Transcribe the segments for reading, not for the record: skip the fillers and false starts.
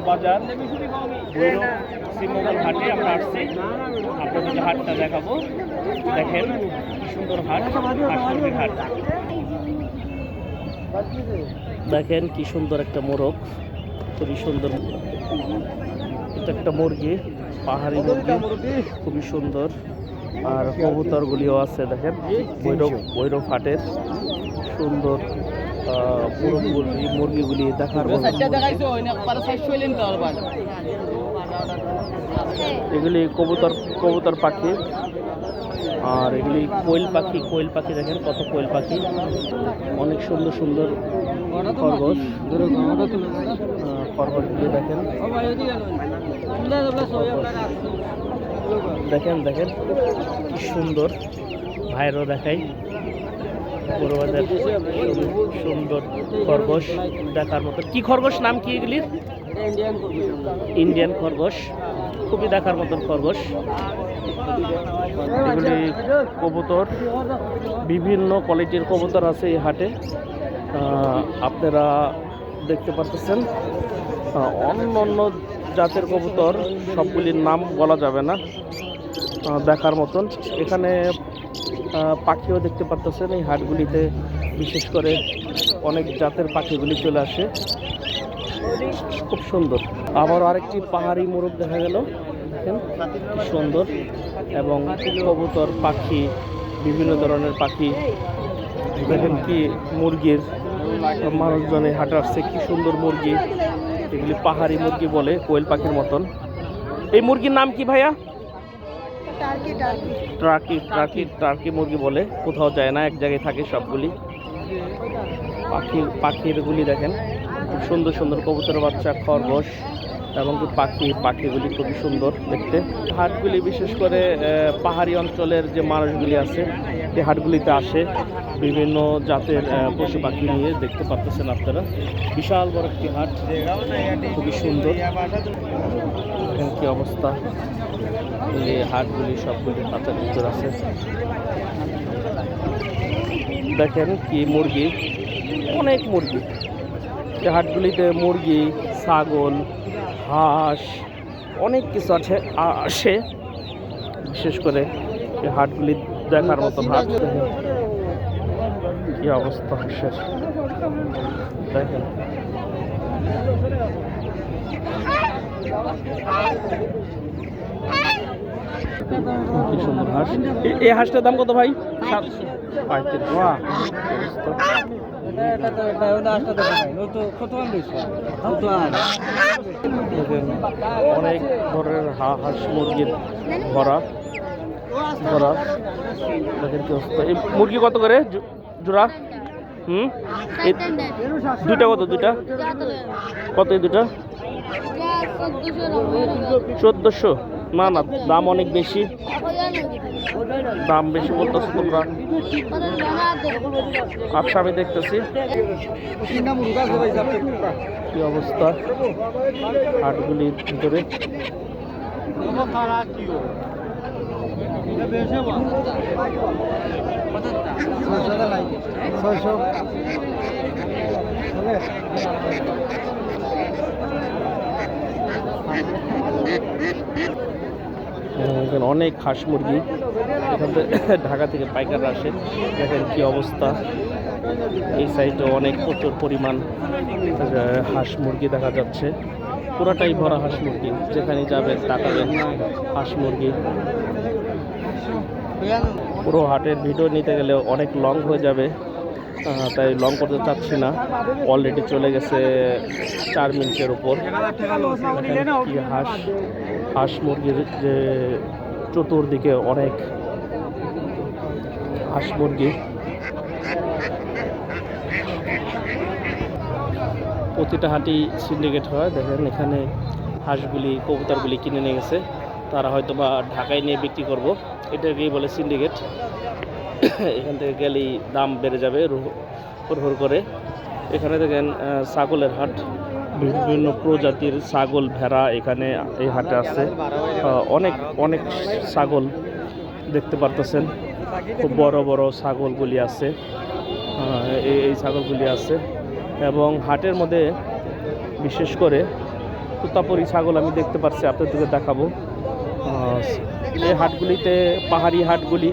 বাজার ভৈরব শ্রীমঙ্গল হাটে আমরা আসছি। আপনাদের হাটটা দেখাবো। দেখেন কি সুন্দর হাট, হাঁসমুরগির হাট। দেখেন কি সুন্দর একটা মোরগ, খুবই সুন্দর। এটা একটা মুরগি, পাহাড়ি মুরগি, খুবই সুন্দর। আর কবুতরগুলিও আছে, দেখেন ভৈরব হাটের সুন্দর মুরগিগুলি দেখার মতো। এগুলি কবুতর পাখি, আর এগুলি কোয়েল পাখি দেখেন কত কোয়েল পাখি, অনেক সুন্দর সুন্দর খরগোশগুলি দেখেন। দেখেন দেখেন কি সুন্দর, ভাইরও দেখাই। বড় বাজার সুন্দর খরগোশ দেখার মতো। কি খরগোশ, নাম কি এগুলির? ইন্ডিয়ান খরগোশ, খুবই দেখার মতন খরগোশ। এগুলি কবুতর, বিভিন্ন কোয়ালিটির কবুতর আছে এই হাটে, আপনারা দেখতে পারতেছেন। অন্য অন্য জাতের কবুতর, সবগুলির নাম বলা যাবে না, দেখার মতন। এখানে পাখিও দেখতে পারতেছেন। এই হাটগুলিতে বিশেষ করে অনেক জাতের পাখিগুলি চলে আসে, খুব সুন্দর। আবার আরেকটি পাহাড়ি মোরগ দেখা গেল, দেখেন কি সুন্দর। এবং কবুতর, পাখি, বিভিন্ন ধরনের পাখি। দেখেন কি মুরগির, মানুষজনে হাটে আসছে, কি সুন্দর মুরগি। এগুলি পাহাড়ি মুরগি বলে, কোয়েল পাখির মতন। এই মুরগির নাম কি ভাইয়া? টার্কি মুরগি বলে, কোথাও যায় না, এক জায়গায় থাকে সবগুলি। পাখিরগুলি দেখেন খুব সুন্দর সুন্দর, কবুতরের বাচ্চা, খরগোশ এবং পাখিগুলি খুবই সুন্দর দেখতে। হাটগুলি বিশেষ করে পাহাড়ি অঞ্চলের যে মানুষগুলি আছে, এই হাটগুলিতে আসে বিভিন্ন জাতের পশু পাখি নিয়ে। দেখতে পাচ্ছেন আপনারা, বিশাল বড় একটি হাট, খুবই সুন্দর। দেখেন কি অবস্থা, এই হাটগুলি সবগুলি পাতার ভিতর আছে। দেখেন কি মুরগি, অনেক মুরগি। এই হাটগুলিতে মুরগি, ছাগল, হাঁস, অনেক কিছু আসে। বিশেষ করে এই হাটগুলি দেখার মতো হাট। কি অবস্থা হাঁসের, দেখেন কি সুন্দর হাঁস। এই হাঁসটার দাম কত ভাই? 35। অনেক ধরনের হাঁস মুরগির ভরা। দেখেন কি অবস্থা। এই মুরগি কত করে জোড়া? এই দুইটা কত? দুইটা কত? এই দুটা 1400। না না, দাম অনেক বেশি, দাম বেশি বলতেছে তোমরা। আচ্ছা, আমি দেখতেছি কি অবস্থা হাটগুলির ভিতরে। অনেক হাঁস মুরগি, এখান থেকে ঢাকা থেকে পাইকাররা আসে। দেখেন কি অবস্থা, এই সাইডে অনেক প্রচুর পরিমাণ হাঁস মুরগি দেখা যাচ্ছে। পুরাটাই ভরা হাঁস মুরগি, যেখানে যাবেন তাকাবেন হাঁস মুরগি। পুরো হাটের ভিডিও নিতে গেলে অনেক লং হয়ে যাবে, তাই লং করতে চাচ্ছি না। অলরেডি চলে গেছে 4 মিনিটের উপর। কি হাঁস মুরগির যে চতুর্দিকে অনেক হাঁস মুরগি। প্রতিটা হাটই সিন্ডিকেট হয়। দেখেন এখানে হাঁসগুলি, কবুতরগুলি কিনে নিয়ে গেছে, তারা হয়তো বা ঢাকায় নিয়ে বিক্রি করব, এটাকেই বলে সিন্ডিকেট। এখান থেকে গেলেই দাম বেড়ে যাবে হুড় করে। এখানে দেখেন ছাগলের হাট, বিভিন্ন প্রজাতির ছাগল, ভেড়া এখানে এই হাটে আছে। অনেক অনেক ছাগল দেখতে পারতেছেন, খুব বড় বড় ছাগলগুলি আছে, এই ছাগলগুলি আছে। এবং হাটের মধ্যে বিশেষ করে তোতাপুরি ছাগল আমি দেখতে পাচ্ছি, আপনাদেরকে দেখাবো। এই হাটগুলিতে, পাহাড়ি হাটগুলি,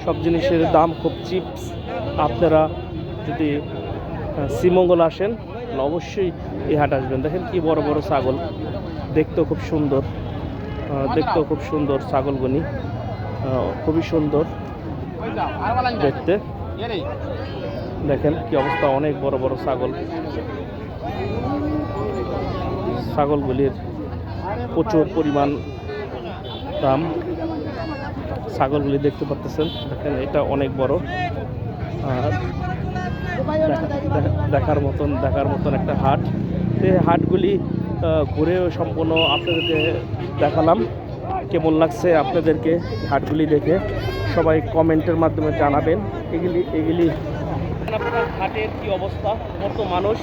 সব জিনিসের দাম খুব চিপস। আপনারা যদি শ্রীমঙ্গল আসেন তাহলে অবশ্যই এই হাট আসবেন। দেখেন কি বড় বড় ছাগল, দেখতেও খুব সুন্দর, দেখতেও খুব সুন্দর ছাগলগুলি, খুবই সুন্দর দেখতে। দেখেন কি অবস্থা, অনেক বড় বড় ছাগল। ছাগলগুলির প্রচুর পরিমাণ দাম। ছাগলগুলি দেখতে পাচ্ছেন, দেখেন এটা অনেক বড়, দেখার মতন একটা হাট। এই হাটগুলি ঘুরে সম্পূর্ণ আপনাদেরকে দেখালাম। কেমন লাগছে আপনাদেরকে হাটগুলি দেখে সবাই কমেন্টের মাধ্যমে জানাবেন। এগুলি আপনার হাটের কি অবস্থা, কত মানুষ,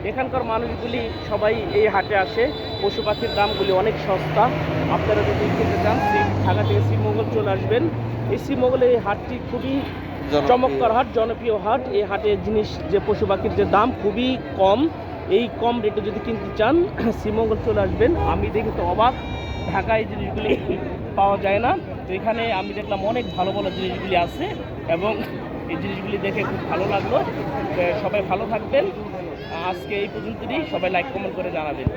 এখানকার মানুষগুলি সবাই এই হাটে আসে। পশু পাখির দামগুলি অনেক সস্তা। আপনারা যদি খেতে চান ঢাকা থেকে শ্রীমঙ্গল চলে আসবেন। এই শ্রীমঙ্গলে এই হাটটি খুবই চমৎকার হাট, জনপ্রিয় হাট। এই হাটের জিনিস, যে পশু পাখির যে দাম খুবই কম, এই কম রেটে যদি কিনতে চান শ্রীমঙ্গল চলে আসবেন। আমি দেখি তো অবাক, ঢাকায় জিনিসগুলি পাওয়া যায় না। তো এখানে আমি দেখলাম অনেক ভালো ভালো জিনিসগুলি আছে এবং এই জিনিসগুলি দেখে খুব ভালো লাগলো। সবাই ভালো থাকবেন। আজকে এই পর্যন্তই, সবাই লাইক কমেন্ট করে জানাবেন।